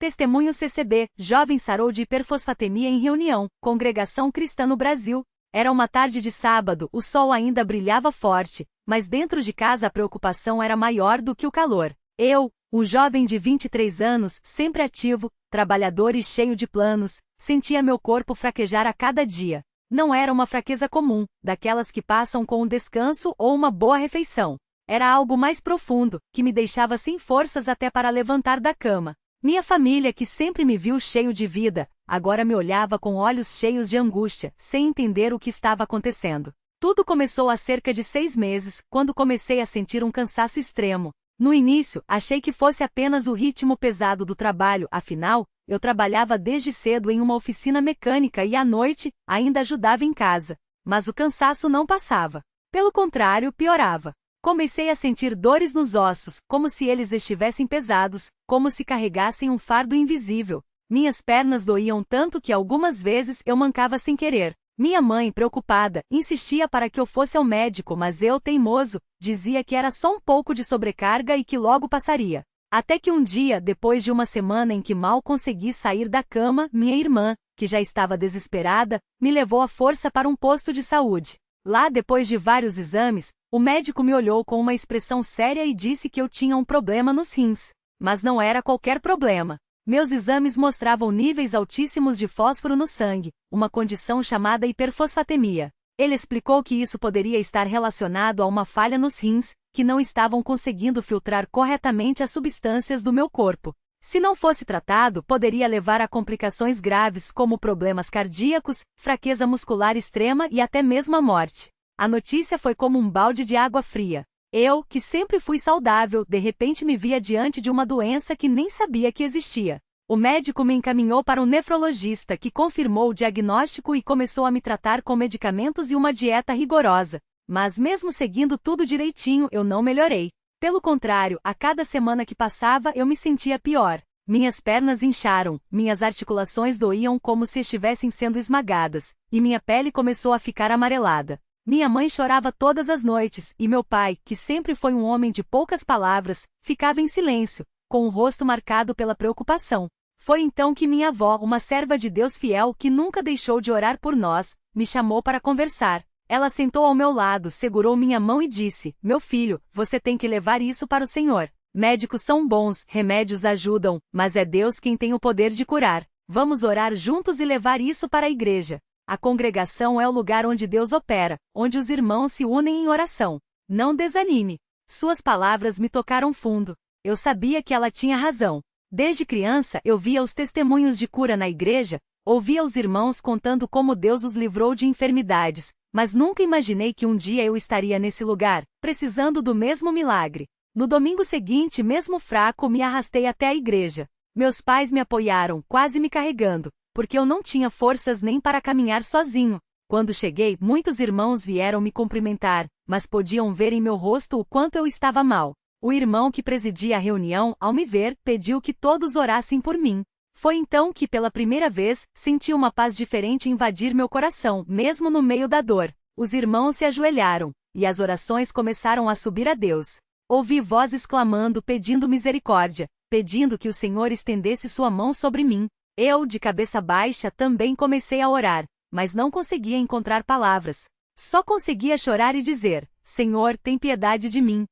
Testemunho CCB, jovem sarou de hiperfosfatemia em reunião, congregação cristã no Brasil. Era uma tarde de sábado, o sol ainda brilhava forte, mas dentro de casa a preocupação era maior do que o calor. Eu, um jovem de 23 anos, sempre ativo, trabalhador e cheio de planos, sentia meu corpo fraquejar a cada dia. Não era uma fraqueza comum, daquelas que passam com um descanso ou uma boa refeição. Era algo mais profundo, que me deixava sem forças até para levantar da cama. Minha família, que sempre me viu cheio de vida, agora me olhava com olhos cheios de angústia, sem entender o que estava acontecendo. Tudo começou há cerca de 6 meses, quando comecei a sentir um cansaço extremo. No início, achei que fosse apenas o ritmo pesado do trabalho, afinal, eu trabalhava desde cedo em uma oficina mecânica e à noite, ainda ajudava em casa. Mas o cansaço não passava. Pelo contrário, piorava. Comecei a sentir dores nos ossos, como se eles estivessem pesados, como se carregassem um fardo invisível. Minhas pernas doíam tanto que algumas vezes eu mancava sem querer. Minha mãe, preocupada, insistia para que eu fosse ao médico, mas eu, teimoso, dizia que era só um pouco de sobrecarga e que logo passaria. Até que um dia, depois de uma semana em que mal consegui sair da cama, minha irmã, que já estava desesperada, me levou à força para um posto de saúde. Lá, depois de vários exames, o médico me olhou com uma expressão séria e disse que eu tinha um problema nos rins. Mas não era qualquer problema. Meus exames mostravam níveis altíssimos de fósforo no sangue, uma condição chamada hiperfosfatemia. Ele explicou que isso poderia estar relacionado a uma falha nos rins, que não estavam conseguindo filtrar corretamente as substâncias do meu corpo. Se não fosse tratado, poderia levar a complicações graves como problemas cardíacos, fraqueza muscular extrema e até mesmo a morte. A notícia foi como um balde de água fria. Eu, que sempre fui saudável, de repente me via diante de uma doença que nem sabia que existia. O médico me encaminhou para um nefrologista que confirmou o diagnóstico e começou a me tratar com medicamentos e uma dieta rigorosa. Mas mesmo seguindo tudo direitinho, eu não melhorei. Pelo contrário, a cada semana que passava eu me sentia pior. Minhas pernas incharam, minhas articulações doíam como se estivessem sendo esmagadas, e minha pele começou a ficar amarelada. Minha mãe chorava todas as noites, e meu pai, que sempre foi um homem de poucas palavras, ficava em silêncio, com o rosto marcado pela preocupação. Foi então que minha avó, uma serva de Deus fiel que nunca deixou de orar por nós, me chamou para conversar. Ela sentou ao meu lado, segurou minha mão e disse: "Meu filho, você tem que levar isso para o Senhor. Médicos são bons, remédios ajudam, mas é Deus quem tem o poder de curar. Vamos orar juntos e levar isso para a igreja. A congregação é o lugar onde Deus opera, onde os irmãos se unem em oração. Não desanime." Suas palavras me tocaram fundo. Eu sabia que ela tinha razão. Desde criança eu via os testemunhos de cura na igreja, ouvia os irmãos contando como Deus os livrou de enfermidades, mas nunca imaginei que um dia eu estaria nesse lugar, precisando do mesmo milagre. No domingo seguinte, mesmo fraco, me arrastei até a igreja. Meus pais me apoiaram, quase me carregando, porque eu não tinha forças nem para caminhar sozinho. Quando cheguei, muitos irmãos vieram me cumprimentar, mas podiam ver em meu rosto o quanto eu estava mal. O irmão que presidia a reunião, ao me ver, pediu que todos orassem por mim. Foi então que, pela primeira vez, senti uma paz diferente invadir meu coração, mesmo no meio da dor. Os irmãos se ajoelharam, e as orações começaram a subir a Deus. Ouvi vozes clamando, pedindo misericórdia, pedindo que o Senhor estendesse sua mão sobre mim. Eu, de cabeça baixa, também comecei a orar, mas não conseguia encontrar palavras. Só conseguia chorar e dizer: "Senhor, tem piedade de mim."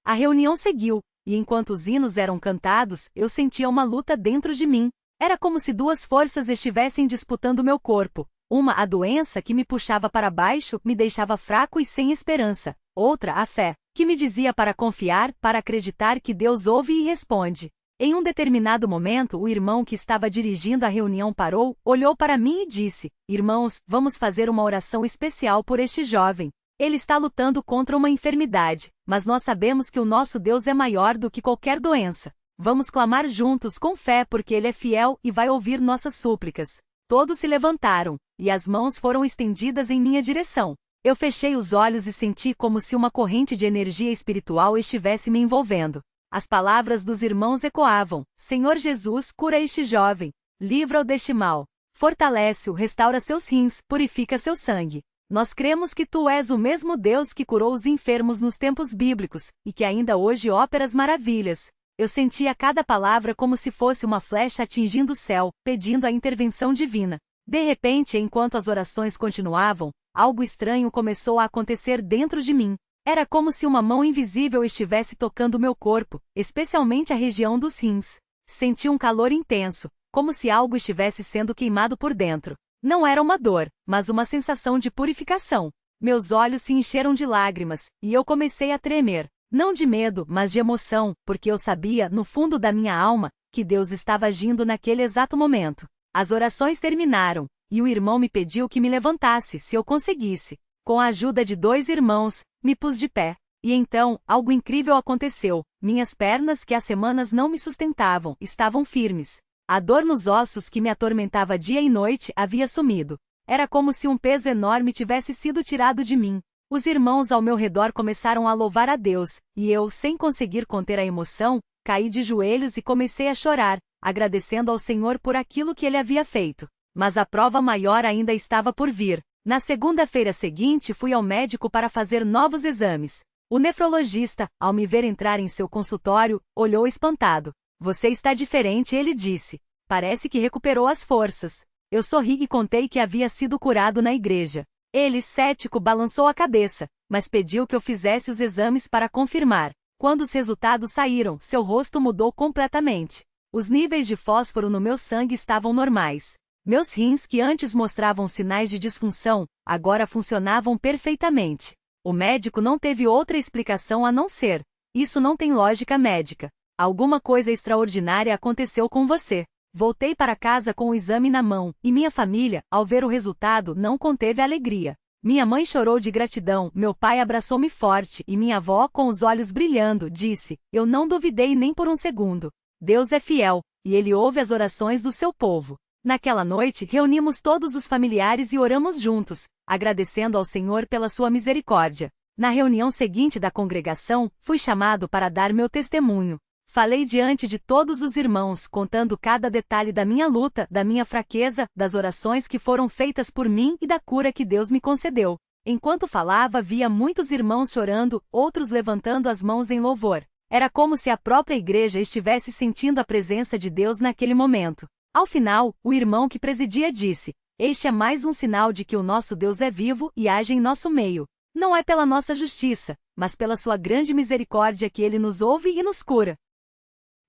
A reunião seguiu, e enquanto os hinos eram cantados, eu sentia uma luta dentro de mim. Era como se duas forças estivessem disputando meu corpo. Uma, a doença que me puxava para baixo, me deixava fraco e sem esperança. Outra, a fé, que me dizia para confiar, para acreditar que Deus ouve e responde. Em um determinado momento, o irmão que estava dirigindo a reunião parou, olhou para mim e disse: "Irmãos, vamos fazer uma oração especial por este jovem. Ele está lutando contra uma enfermidade, mas nós sabemos que o nosso Deus é maior do que qualquer doença. Vamos clamar juntos com fé porque Ele é fiel e vai ouvir nossas súplicas." Todos se levantaram, e as mãos foram estendidas em minha direção. Eu fechei os olhos e senti como se uma corrente de energia espiritual estivesse me envolvendo. As palavras dos irmãos ecoavam: "Senhor Jesus, cura este jovem, livra-o deste mal, fortalece-o, restaura seus rins, purifica seu sangue. Nós cremos que Tu és o mesmo Deus que curou os enfermos nos tempos bíblicos, e que ainda hoje opera as maravilhas. Eu sentia cada palavra como se fosse uma flecha atingindo o céu, pedindo a intervenção divina. De repente, enquanto as orações continuavam, algo estranho começou a acontecer dentro de mim. Era como se uma mão invisível estivesse tocando meu corpo, especialmente a região dos rins. Senti um calor intenso, como se algo estivesse sendo queimado por dentro. Não era uma dor, mas uma sensação de purificação. Meus olhos se encheram de lágrimas, e eu comecei a tremer. Não de medo, mas de emoção, porque eu sabia, no fundo da minha alma, que Deus estava agindo naquele exato momento. As orações terminaram, e o irmão me pediu que me levantasse, se eu conseguisse. Com a ajuda de 2 irmãos, me pus de pé. E então, algo incrível aconteceu. Minhas pernas, que há semanas não me sustentavam, estavam firmes. A dor nos ossos que me atormentava dia e noite havia sumido. Era como se um peso enorme tivesse sido tirado de mim. Os irmãos ao meu redor começaram a louvar a Deus, e eu, sem conseguir conter a emoção, caí de joelhos e comecei a chorar, agradecendo ao Senhor por aquilo que Ele havia feito. Mas a prova maior ainda estava por vir. Na segunda-feira seguinte fui ao médico para fazer novos exames. O nefrologista, ao me ver entrar em seu consultório, olhou espantado. Você está diferente, ele disse. Parece que recuperou as forças. Eu sorri e contei que havia sido curado na igreja. Ele, cético, balançou a cabeça, mas pediu que eu fizesse os exames para confirmar. Quando os resultados saíram, seu rosto mudou completamente. Os níveis de fósforo no meu sangue estavam normais. Meus rins, que antes mostravam sinais de disfunção, agora funcionavam perfeitamente. O médico não teve outra explicação a não ser: isso não tem lógica médica. Alguma coisa extraordinária aconteceu com você. Voltei para casa com o exame na mão, e minha família, ao ver o resultado, não conteve alegria. Minha mãe chorou de gratidão, meu pai abraçou-me forte, e minha avó, com os olhos brilhando, disse: eu não duvidei nem por um segundo. Deus é fiel, e Ele ouve as orações do seu povo. Naquela noite, reunimos todos os familiares e oramos juntos, agradecendo ao Senhor pela sua misericórdia. Na reunião seguinte da congregação, fui chamado para dar meu testemunho. Falei diante de todos os irmãos, contando cada detalhe da minha luta, da minha fraqueza, das orações que foram feitas por mim e da cura que Deus me concedeu. Enquanto falava, via muitos irmãos chorando, outros levantando as mãos em louvor. Era como se a própria igreja estivesse sentindo a presença de Deus naquele momento. Ao final, o irmão que presidia disse: este é mais um sinal de que o nosso Deus é vivo e age em nosso meio. Não é pela nossa justiça, mas pela sua grande misericórdia que Ele nos ouve e nos cura.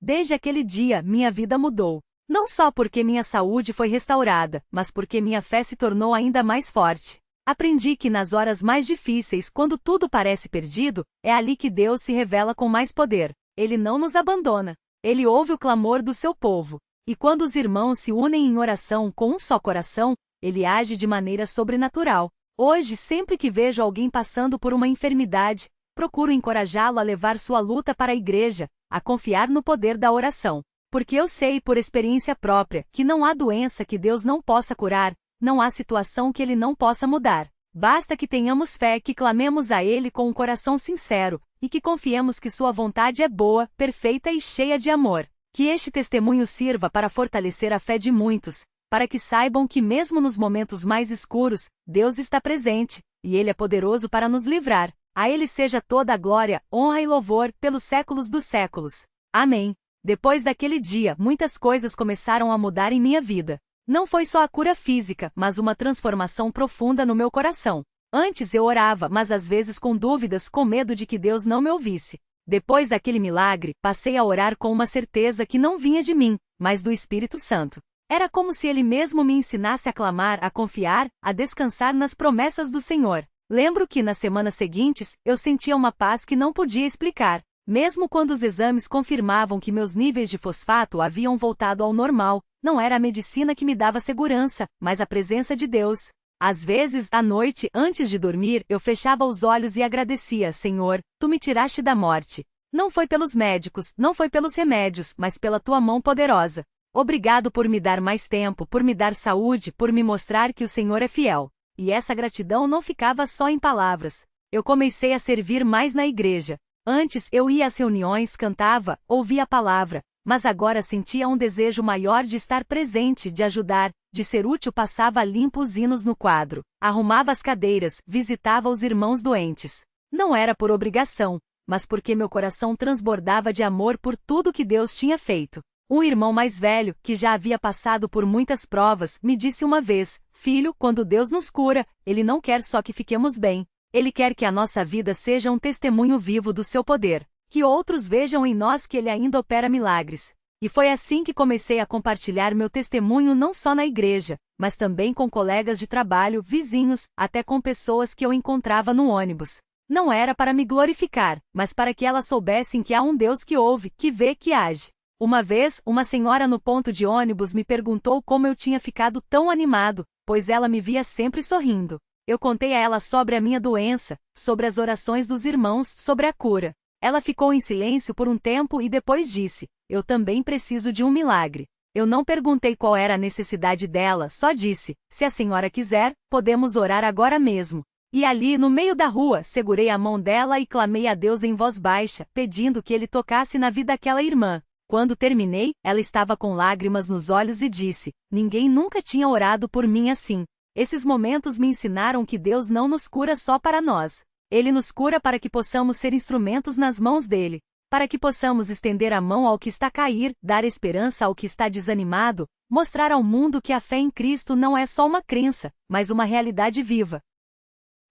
Desde aquele dia, minha vida mudou. Não só porque minha saúde foi restaurada, mas porque minha fé se tornou ainda mais forte. Aprendi que nas horas mais difíceis, quando tudo parece perdido, é ali que Deus se revela com mais poder. Ele não nos abandona. Ele ouve o clamor do seu povo. E quando os irmãos se unem em oração com um só coração, Ele age de maneira sobrenatural. Hoje, sempre que vejo alguém passando por uma enfermidade, procuro encorajá-lo a levar sua luta para a igreja, a confiar no poder da oração. Porque eu sei, por experiência própria, que não há doença que Deus não possa curar, não há situação que Ele não possa mudar. Basta que tenhamos fé, que clamemos a Ele com um coração sincero, e que confiemos que Sua vontade é boa, perfeita e cheia de amor. Que este testemunho sirva para fortalecer a fé de muitos, para que saibam que mesmo nos momentos mais escuros, Deus está presente, e Ele é poderoso para nos livrar. A Ele seja toda a glória, honra e louvor, pelos séculos dos séculos. Amém. Depois daquele dia, muitas coisas começaram a mudar em minha vida. Não foi só a cura física, mas uma transformação profunda no meu coração. Antes eu orava, mas às vezes com dúvidas, com medo de que Deus não me ouvisse. Depois daquele milagre, passei a orar com uma certeza que não vinha de mim, mas do Espírito Santo. Era como se Ele mesmo me ensinasse a clamar, a confiar, a descansar nas promessas do Senhor. Lembro que nas semanas seguintes, eu sentia uma paz que não podia explicar. Mesmo quando os exames confirmavam que meus níveis de fosfato haviam voltado ao normal, não era a medicina que me dava segurança, mas a presença de Deus. Às vezes, à noite, antes de dormir, eu fechava os olhos e agradecia: Senhor, Tu me tiraste da morte. Não foi pelos médicos, não foi pelos remédios, mas pela Tua mão poderosa. Obrigado por me dar mais tempo, por me dar saúde, por me mostrar que o Senhor é fiel. E essa gratidão não ficava só em palavras. Eu comecei a servir mais na igreja. Antes eu ia às reuniões, cantava, ouvia a palavra, mas agora sentia um desejo maior de estar presente, de ajudar, de ser útil. Passava limpo os hinos no quadro, arrumava as cadeiras, visitava os irmãos doentes. Não era por obrigação, mas porque meu coração transbordava de amor por tudo que Deus tinha feito. Um irmão mais velho, que já havia passado por muitas provas, me disse uma vez: filho, quando Deus nos cura, Ele não quer só que fiquemos bem. Ele quer que a nossa vida seja um testemunho vivo do seu poder, que outros vejam em nós que Ele ainda opera milagres. E foi assim que comecei a compartilhar meu testemunho não só na igreja, mas também com colegas de trabalho, vizinhos, até com pessoas que eu encontrava no ônibus. Não era para me glorificar, mas para que elas soubessem que há um Deus que ouve, que vê, que age. Uma vez, uma senhora no ponto de ônibus me perguntou como eu tinha ficado tão animado, pois ela me via sempre sorrindo. Eu contei a ela sobre a minha doença, sobre as orações dos irmãos, sobre a cura. Ela ficou em silêncio por um tempo e depois disse: eu também preciso de um milagre. Eu não perguntei qual era a necessidade dela, só disse: se a senhora quiser, podemos orar agora mesmo. E ali, no meio da rua, segurei a mão dela e clamei a Deus em voz baixa, pedindo que Ele tocasse na vida daquela irmã. Quando terminei, ela estava com lágrimas nos olhos e disse: ninguém nunca tinha orado por mim assim. Esses momentos me ensinaram que Deus não nos cura só para nós. Ele nos cura para que possamos ser instrumentos nas mãos dele, para que possamos estender a mão ao que está a cair, dar esperança ao que está desanimado, mostrar ao mundo que a fé em Cristo não é só uma crença, mas uma realidade viva.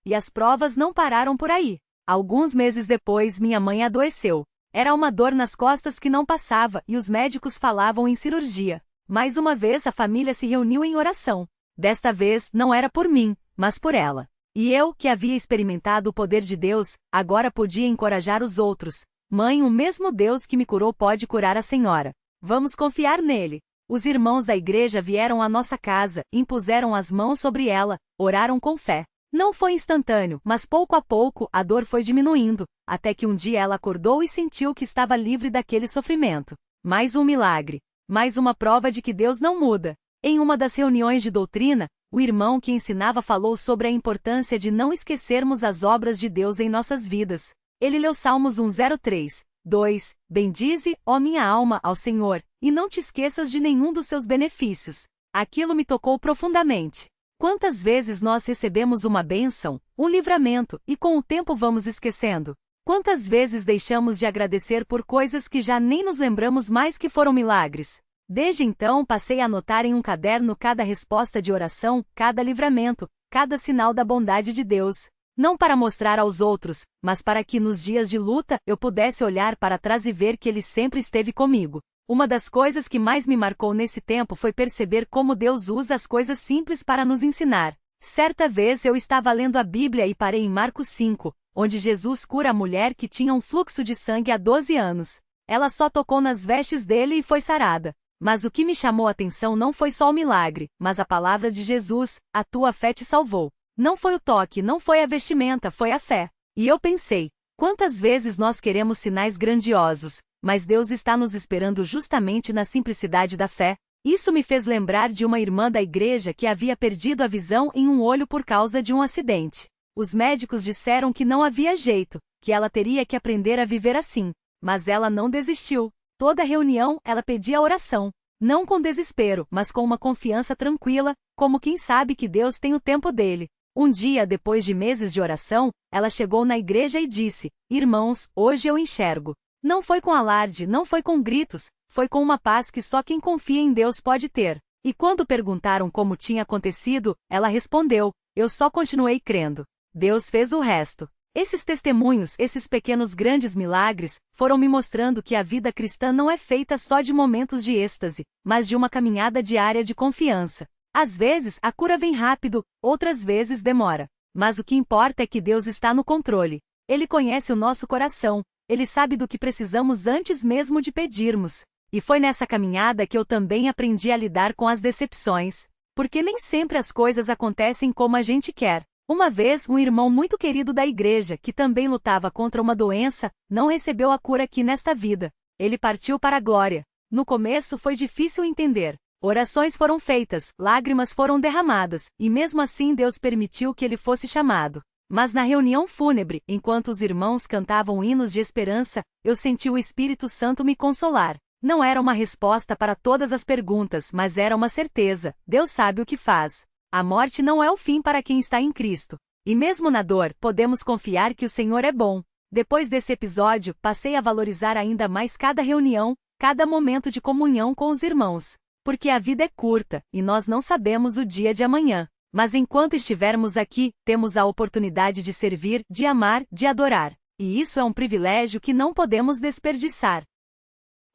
E as provas não pararam por aí. Alguns meses depois, minha mãe adoeceu. Era uma dor nas costas que não passava e os médicos falavam em cirurgia. Mais uma vez a família se reuniu em oração. Desta vez, não era por mim, mas por ela. E eu, que havia experimentado o poder de Deus, agora podia encorajar os outros. Mãe, o mesmo Deus que me curou pode curar a senhora. Vamos confiar nele. Os irmãos da igreja vieram à nossa casa, impuseram as mãos sobre ela, oraram com fé. Não foi instantâneo, mas pouco a pouco a dor foi diminuindo, até que um dia ela acordou e sentiu que estava livre daquele sofrimento. Mais um milagre. Mais uma prova de que Deus não muda. Em uma das reuniões de doutrina, o irmão que ensinava falou sobre a importância de não esquecermos as obras de Deus em nossas vidas. Ele leu Salmos 103, 2, bendize, ó minha alma, ao Senhor, e não te esqueças de nenhum dos seus benefícios. Aquilo me tocou profundamente. Quantas vezes nós recebemos uma bênção, um livramento, e com o tempo vamos esquecendo? Quantas vezes deixamos de agradecer por coisas que já nem nos lembramos mais que foram milagres? Desde então passei a anotar em um caderno cada resposta de oração, cada livramento, cada sinal da bondade de Deus. Não para mostrar aos outros, mas para que nos dias de luta eu pudesse olhar para trás e ver que Ele sempre esteve comigo. Uma das coisas que mais me marcou nesse tempo foi perceber como Deus usa as coisas simples para nos ensinar. Certa vez eu estava lendo a Bíblia e parei em Marcos 5, onde Jesus cura a mulher que tinha um fluxo de sangue há 12 anos. Ela só tocou nas vestes dele e foi sarada. Mas o que me chamou a atenção não foi só o milagre, mas a palavra de Jesus: a tua fé te salvou. Não foi o toque, não foi a vestimenta, foi a fé. E eu pensei, quantas vezes nós queremos sinais grandiosos, mas Deus está nos esperando justamente na simplicidade da fé. Isso me fez lembrar de uma irmã da igreja que havia perdido a visão em um olho por causa de um acidente. Os médicos disseram que não havia jeito, que ela teria que aprender a viver assim. Mas ela não desistiu. Toda reunião, ela pedia oração. Não com desespero, mas com uma confiança tranquila, como quem sabe que Deus tem o tempo dele. Um dia, depois de meses de oração, ela chegou na igreja e disse: irmãos, hoje eu enxergo. Não foi com alarde, não foi com gritos, foi com uma paz que só quem confia em Deus pode ter. E quando perguntaram como tinha acontecido, ela respondeu: eu só continuei crendo. Deus fez o resto. Esses testemunhos, esses pequenos grandes milagres, foram me mostrando que a vida cristã não é feita só de momentos de êxtase, mas de uma caminhada diária de confiança. Às vezes, a cura vem rápido, outras vezes demora. Mas o que importa é que Deus está no controle. Ele conhece o nosso coração, Ele sabe do que precisamos antes mesmo de pedirmos. E foi nessa caminhada que eu também aprendi a lidar com as decepções. Porque nem sempre as coisas acontecem como a gente quer. Uma vez, um irmão muito querido da igreja, que também lutava contra uma doença, não recebeu a cura aqui nesta vida. Ele partiu para a glória. No começo foi difícil entender. Orações foram feitas, lágrimas foram derramadas, e mesmo assim Deus permitiu que ele fosse chamado. Mas na reunião fúnebre, enquanto os irmãos cantavam hinos de esperança, eu senti o Espírito Santo me consolar. Não era uma resposta para todas as perguntas, mas era uma certeza: Deus sabe o que faz. A morte não é o fim para quem está em Cristo. E mesmo na dor, podemos confiar que o Senhor é bom. Depois desse episódio, passei a valorizar ainda mais cada reunião, cada momento de comunhão com os irmãos. Porque a vida é curta, e nós não sabemos o dia de amanhã. Mas enquanto estivermos aqui, temos a oportunidade de servir, de amar, de adorar. E isso é um privilégio que não podemos desperdiçar.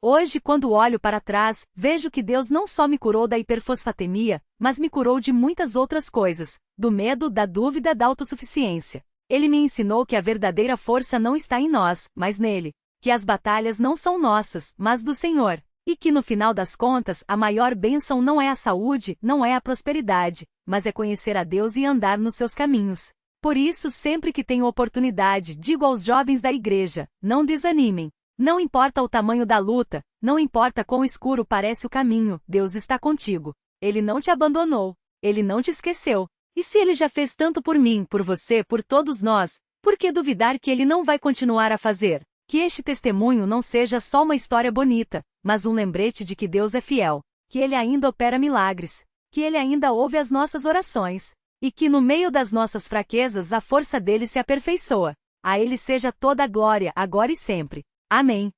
Hoje, quando olho para trás, vejo que Deus não só me curou da hiperfosfatemia, mas me curou de muitas outras coisas, do medo, da dúvida, da autossuficiência. Ele me ensinou que a verdadeira força não está em nós, mas nele. Que as batalhas não são nossas, mas do Senhor. E que no final das contas, a maior bênção não é a saúde, não é a prosperidade, mas é conhecer a Deus e andar nos seus caminhos. Por isso, sempre que tenho oportunidade, digo aos jovens da igreja, não desanimem. Não importa o tamanho da luta, não importa quão escuro parece o caminho, Deus está contigo. Ele não te abandonou. Ele não te esqueceu. E se Ele já fez tanto por mim, por você, por todos nós, por que duvidar que Ele não vai continuar a fazer? Que este testemunho não seja só uma história bonita, mas um lembrete de que Deus é fiel, que Ele ainda opera milagres, que Ele ainda ouve as nossas orações, e que no meio das nossas fraquezas a força dele se aperfeiçoa. A Ele seja toda a glória, agora e sempre. Amém.